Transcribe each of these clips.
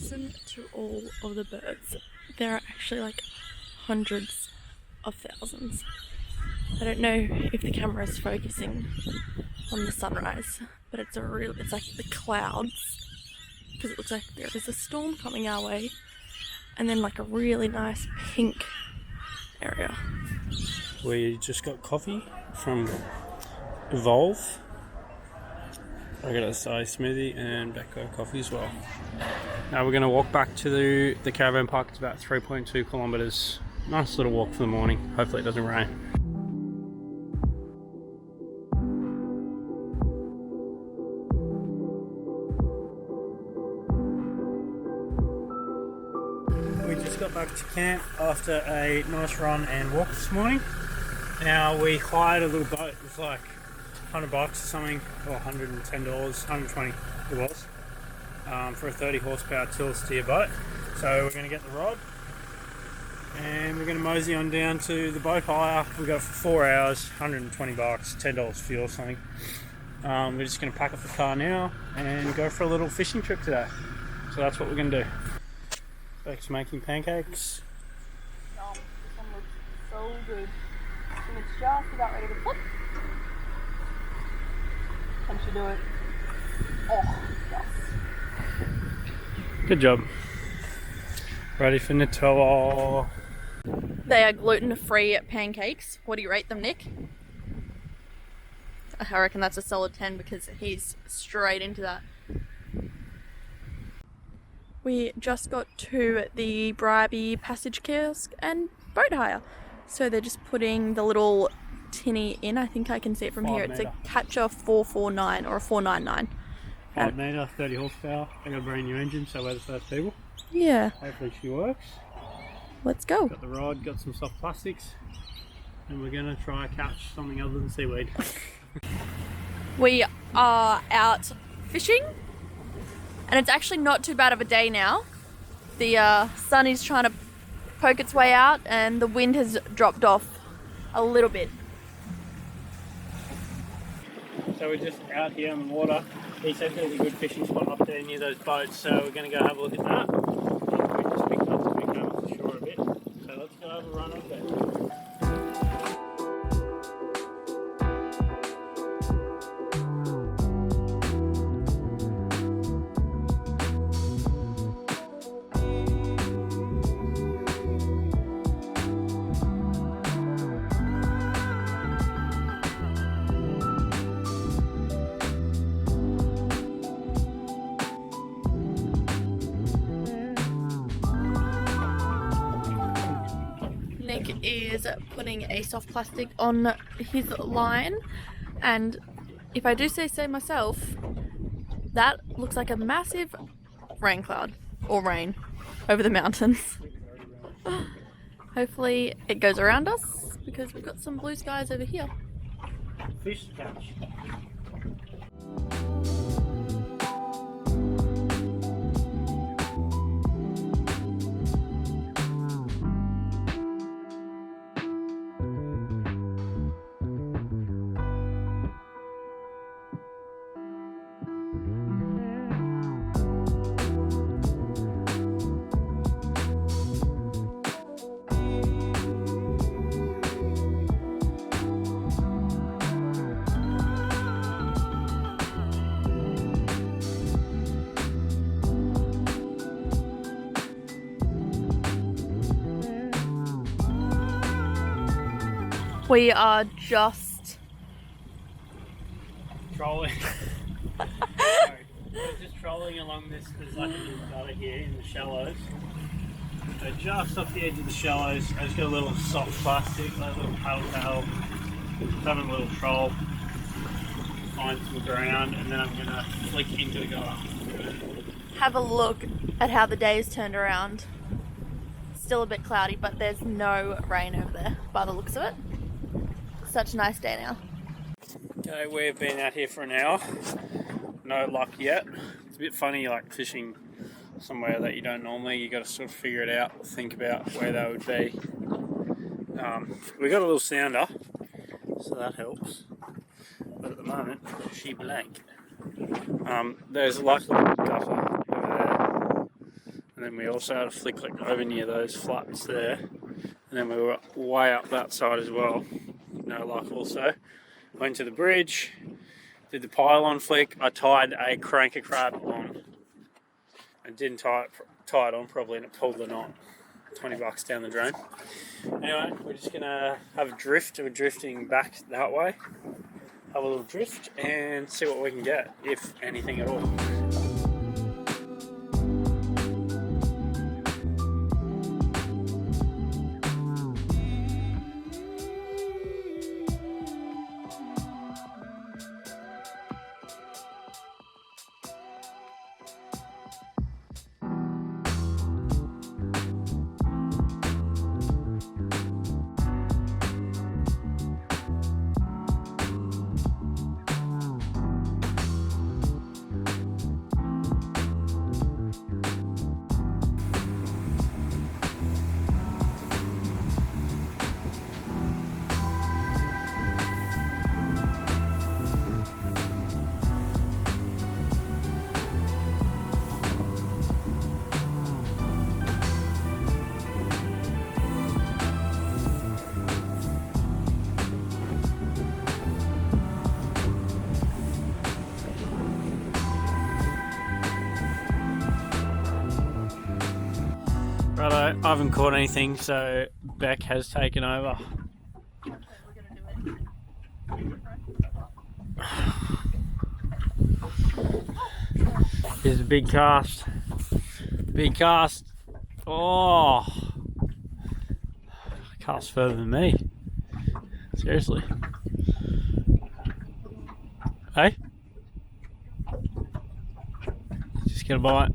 Listen to all of the birds. There are actually like hundreds of thousands. I don't know if the camera is focusing on the sunrise, but it's like the clouds, because it looks like there is a storm coming our way, and then like a really nice pink area. We just got coffee from Evolve. I got a size smoothie and Becco coffee as well. Now we're going to walk back to the caravan park. It's about 3.2 kilometres. Nice little walk for the morning. Hopefully it doesn't rain. We just got back to camp after a nice run and walk this morning. Now we hired a little boat. It was like $100 or something, or $110, $120 it was, for a 30 horsepower tilt steer boat. So we're going to get the rod and we're going to mosey on down to the boat hire. We got it for 4 hours, $120, $10 fuel or something. We're just going to pack up the car now and go for a little fishing trip today. So that's what we're going to do. Beck's making pancakes. This one looks so good. And it's just about ready to flip. Can she do it? Oh, yes. Good job. Ready for Nutella. They are gluten-free pancakes. What do you rate them, Nick? I reckon that's a solid 10 because he's straight into that. We just got to the Bribie passage kiosk and boat hire. So they're just putting the little tinny in. I think I can see it from here. It's a Catcher 449 or a 499. 5 metre, 30 horsepower. I got a brand new engine, so we're the first people. Yeah. Hopefully she works. Let's go. Got the rod, got some soft plastics, and we're gonna try catch something other than seaweed. We are out fishing, and it's actually not too bad of a day now. The sun is trying to poke its way out, and the wind has dropped off a little bit. So we're just out here on the water. He said there's a good fishing spot up there near those boats, so we're going to go have a look at that. We just picked up to be off the shore a bit, so let's go have a run up there. Nick is putting a soft plastic on his line, and if I do say so myself, that looks like a massive rain cloud or rain over the mountains. Hopefully it goes around us because we've got some blue skies over here. Fish to catch. We are just trolling. Sorry. We're just trolling along this. There's like a little gutter here in the shallows. So just off the edge of the shallows, I just got a little soft plastic, like a little paddle. Just having a little troll, find some ground, and then I'm gonna flick into the gutter. have a look at how the day's turned around. Still a bit cloudy, but there's no rain over there by the looks of it. Such a nice day now. Okay, we've been out here for an hour. No luck yet. It's a bit funny, like fishing somewhere that you don't normally. You got to sort of figure it out, think about where they would be. We got a little sounder, so that helps. But at the moment, she blank. There's like a little gutter over there. and then we also had a flick over near those flats there, and then we were way up that side as well. No luck also. Went to the bridge, did the pylon flick. I tied a cranker crab on. I didn't tie it on properly and it pulled the knot. $20 down the drain. Anyway, we're just gonna have a drift. We're drifting back that way. Have a little drift and see what we can get, if anything at all. Righto, I haven't caught anything, so Beck has taken over. Okay, we're gonna do it. Here's a big cast. Big cast. Oh, cast further than me. Seriously. Hey? Just get a bite.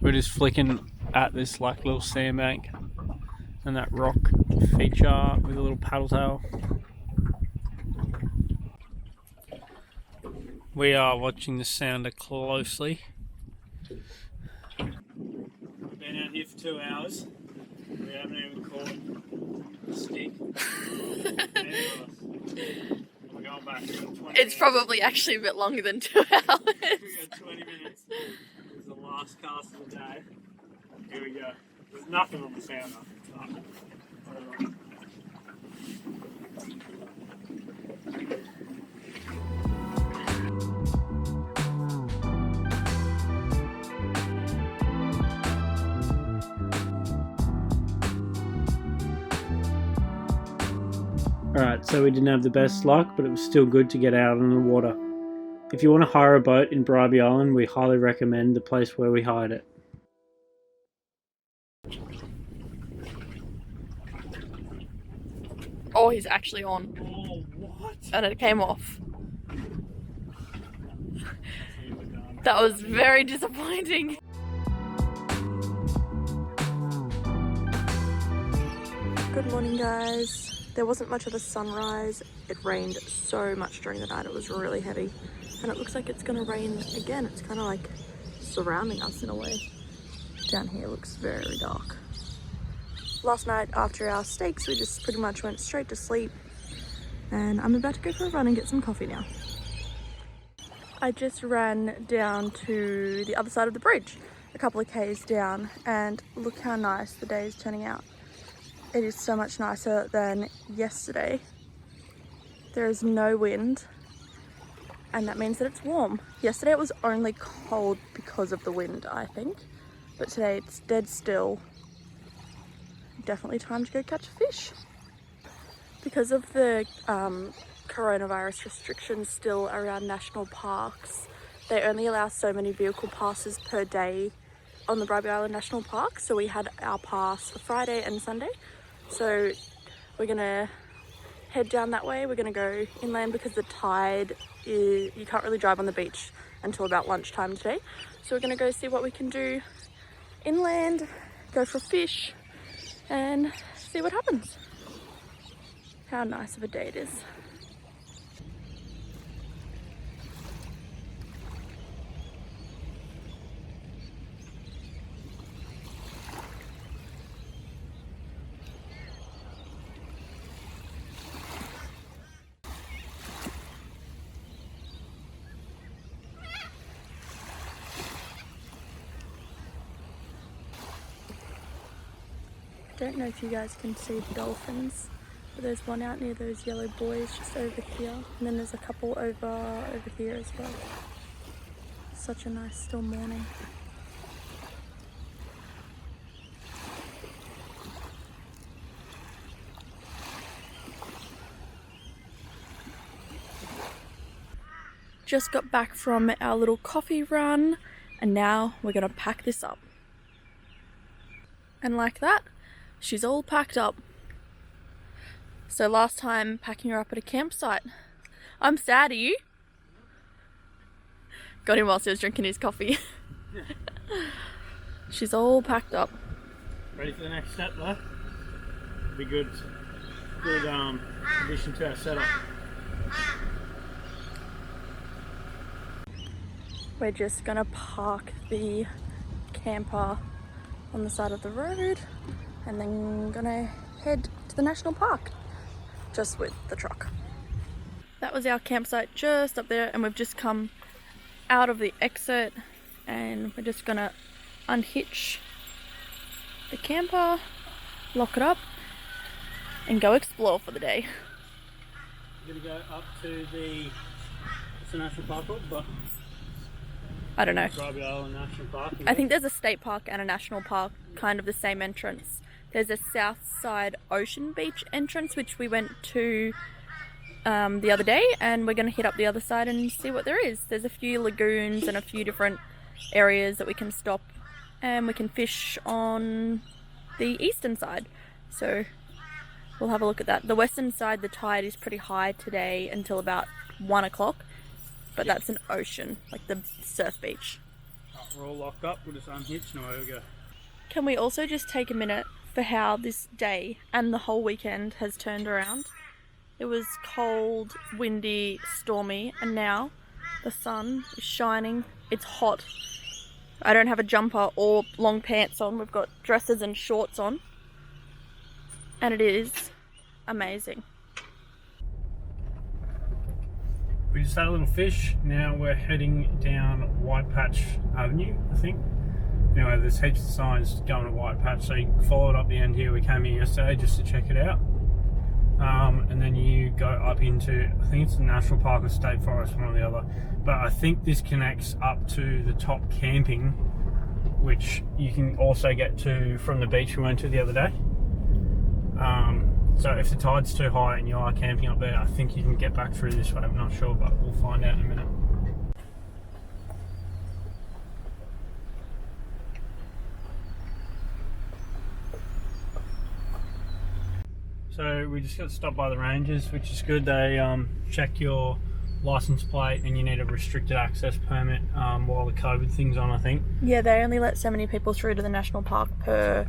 We're just flicking at this like little sandbank and that rock feature with a little paddle tail. We are watching the sounder closely. Been out here for 2 hours. We haven't even caught a stick. We're going back. It's probably actually a bit longer than 2 hours. We got 20 minutes. This is the last cast of the day. Here we go. There's nothing on the sounder. Nothing. Alright, so we didn't have the best luck, but it was still good to get out on the water. If you want to hire a boat in Bribie Island, we highly recommend the place where we hired it. Oh, he's actually on. Oh, what? And it came off. That was very disappointing. Good morning, guys. There wasn't much of a sunrise. It rained so much during the night. It was really heavy. And it looks like it's gonna rain again. It's kind of like surrounding us in a way. Down here looks very dark. Last night after our steaks, we just pretty much went straight to sleep. And I'm about to go for a run and get some coffee now. I just ran down to the other side of the bridge, a couple of k's down, and look how nice the day is turning out. It is so much nicer than yesterday. There is no wind, and that means that it's warm. Yesterday it was only cold because of the wind, I think, but today it's dead still. Definitely time to go catch a fish. Because of the coronavirus restrictions still around national parks, they only allow so many vehicle passes per day on the Bribie Island National Park. So we had our pass for Friday and Sunday. So we're gonna head down that way. We're gonna go inland because the tide is, you can't really drive on the beach until about lunchtime today. So we're gonna go see what we can do inland, go for a fish, and see what happens. How nice of a day it is. Don't know if you guys can see the dolphins, but there's one out near those yellow buoys just over here, and then there's a couple over here as well. Such a nice still morning. Just got back from our little coffee run, and now we're gonna pack this up. And like that, she's all packed up. So last time packing her up at a campsite. I'm sad, are you? Got him whilst he was drinking his coffee. She's all packed up. Ready for the next step though? Be good addition to our setup. We're just gonna park the camper on the side of the road and then gonna head to the national park just with the truck. That was our campsite just up there, and we've just come out of the exit and we're just gonna unhitch the camper, lock it up and go explore for the day. We're gonna go up to the national park, but I don't know. Bribie Island National Park. I think there's a state park and a national park, kind of the same entrance. There's a south side ocean beach entrance, which we went to the other day, and we're going to hit up the other side and see what there is. There's a few lagoons and a few different areas that we can stop, and we can fish on the eastern side. So we'll have a look at that. The western side, the tide is pretty high today until about 1 o'clock. But that's an ocean, like the surf beach. We're all locked up, we'll just unhitch and away we go. Can we also just take a minute for how this day and the whole weekend has turned around? It was cold, windy, stormy, and now the sun is shining. It's hot. I don't have a jumper or long pants on. We've got dresses and shorts on. And it is amazing. We just had a little fish. Now we're heading down White Patch Avenue, I think. Anyway, there's heaps of signs going to White Patch, so you can follow it up the end here. We came here yesterday just to check it out. And then you go up into, I think it's the National Park or State Forest, one or the other. But I think this connects up to the top camping, which you can also get to from the beach we went to the other day. So if the tide's too high and you are camping up there, I think you can get back through this way. I'm not sure, but we'll find out in a minute. So we just got stopped by the rangers, which is good. They check your license plate and you need a restricted access permit while the COVID thing's on, I think. Yeah, they only let so many people through to the national park per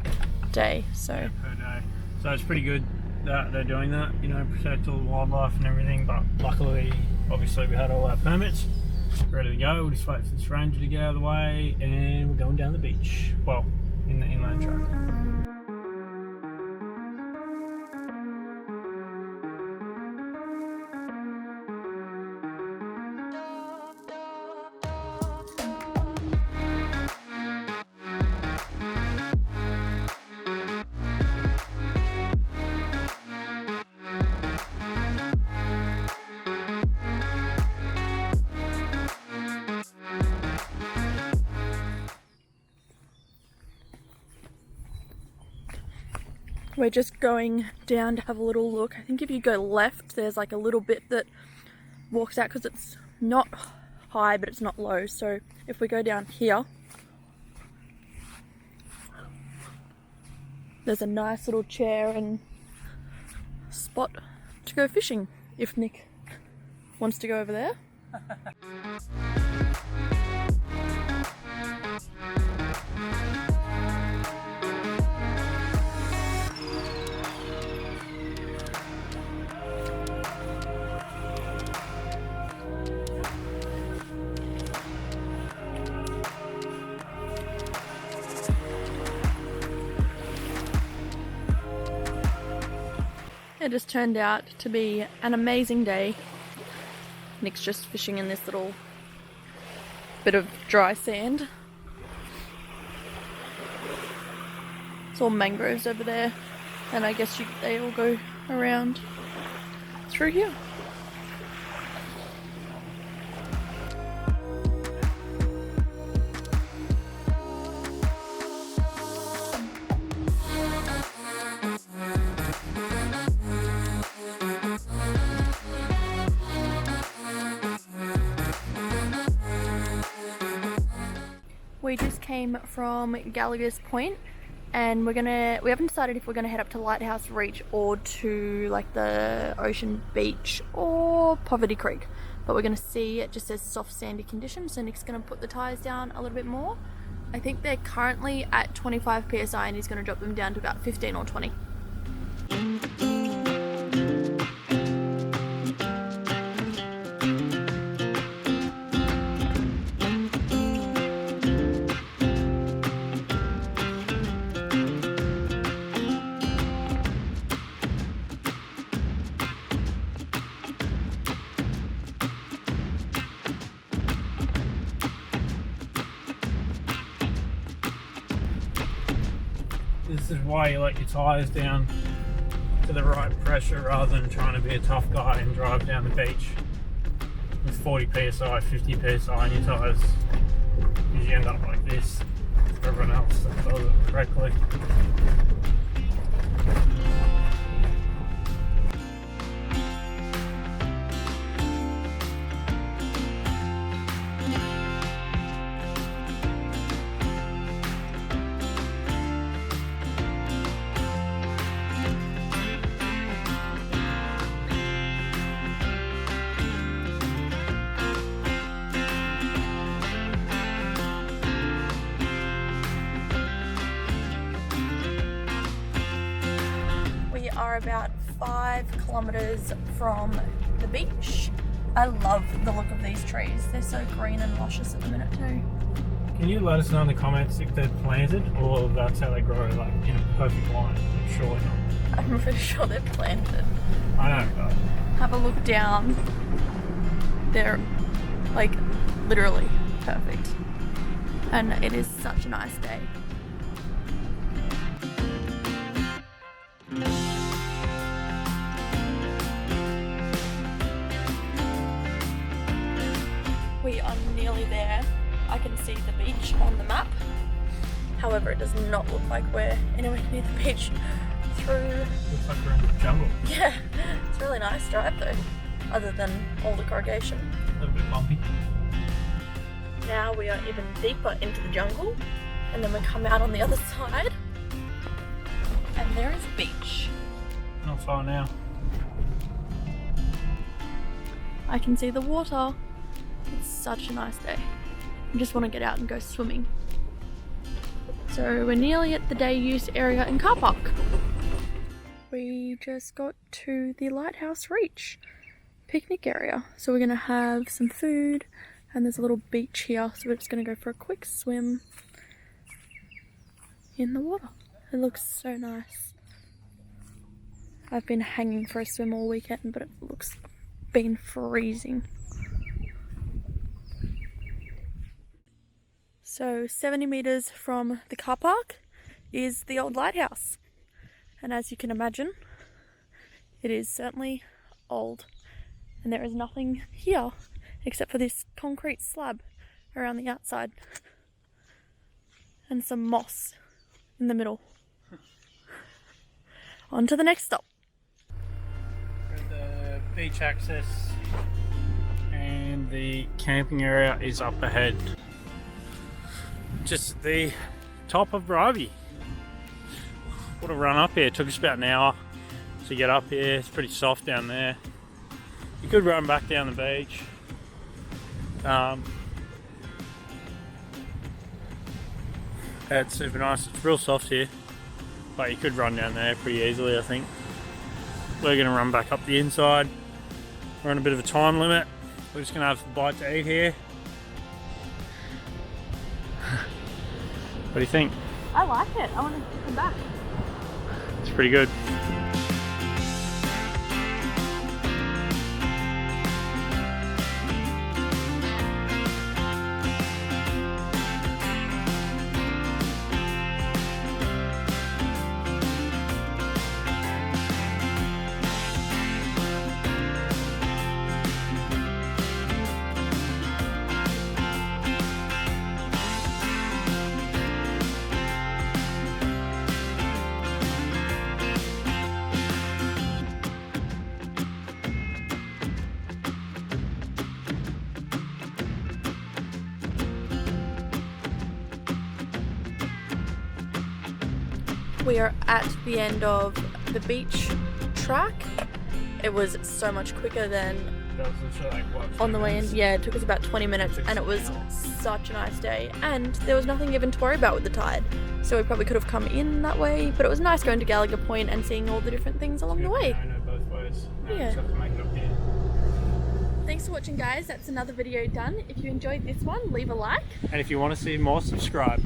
day, so. Yeah, per day. So it's pretty good that they're doing that, you know, protect all the wildlife and everything, but luckily, obviously we had all our permits ready to go. We'll just wait for this ranger to get out of the way and we're going down the beach. Well, in the inland track. We're just going down to have a little look. I think if you go left, there's like a little bit that walks out because it's not high, but it's not low. So if we go down here, there's a nice little chair and spot to go fishing if Nick wants to go over there. It just turned out to be an amazing day. Nick's just fishing in this little bit of dry sand. It's all mangroves over there, and I guess they all go around through here. We just came from Gallagher's Point, and we haven't decided if we're gonna head up to Lighthouse Reach or to like the Ocean Beach or Poverty Creek, but we're gonna see. It just says soft sandy conditions, so Nick's gonna put the tyres down a little bit more. I think they're currently at 25 psi and he's gonna drop them down to about 15 or 20. This is why you let your tyres down to the right pressure rather than trying to be a tough guy and drive down the beach with 40 psi, 50 psi on your tyres, because you end up like this for everyone else that does it correctly. Are about 5 kilometers from the beach. I love the look of these trees. They're so green and luscious at the minute too. Can you let us know in the comments if they're planted or that's how they grow, like in a perfect line? I'm surely not. I'm pretty sure they're planted. I know, but Have a look down. They're like literally perfect. And it is such a nice day. We are nearly there. I can see the beach on the map. However, it does not look like we're anywhere near the beach through... looks like we're in the jungle. Yeah, it's a really nice drive though, other than all the corrugation. A little bit bumpy. Now we are even deeper into the jungle, and then we come out on the other side, and there is beach. Not far now. I can see the water. It's such a nice day. I just want to get out and go swimming. So we're nearly at the day use area and car park. We just got to the Lighthouse Reach picnic area. So we're going to have some food, and there's a little beach here, so we're just going to go for a quick swim in the water. It looks so nice. I've been hanging for a swim all weekend, but it looks been freezing. So 70 meters from the car park is the old lighthouse. And as you can imagine, it is certainly old. And there is nothing here except for this concrete slab around the outside. And some moss in the middle. On to the next stop. The beach access and the camping area is up ahead. Just the top of Bribie. What a run up here. It took us about an hour to get up here. It's pretty soft down there. You could run back down the beach. It's super nice. It's real soft here, but you could run down there pretty easily, I think. We're going to run back up the inside. We're on a bit of a time limit. We're just going to have a bite to eat here. What do you think? I like it. I want to come back. It's pretty good. We are at the end of the beach track. It was so much quicker than That was literally like, what, on the way in. 20 Yeah, it took us about 20 minutes and it was such a nice day. And there was nothing even to worry about with the tide. So we probably could have come in that way. But it was nice going to Gallagher Point and seeing all the different things along the way. I know both ways. Now Yeah. just have to make it up here. Thanks for watching, guys. That's another video done. If you enjoyed this one, leave a like. And if you want to see more, subscribe.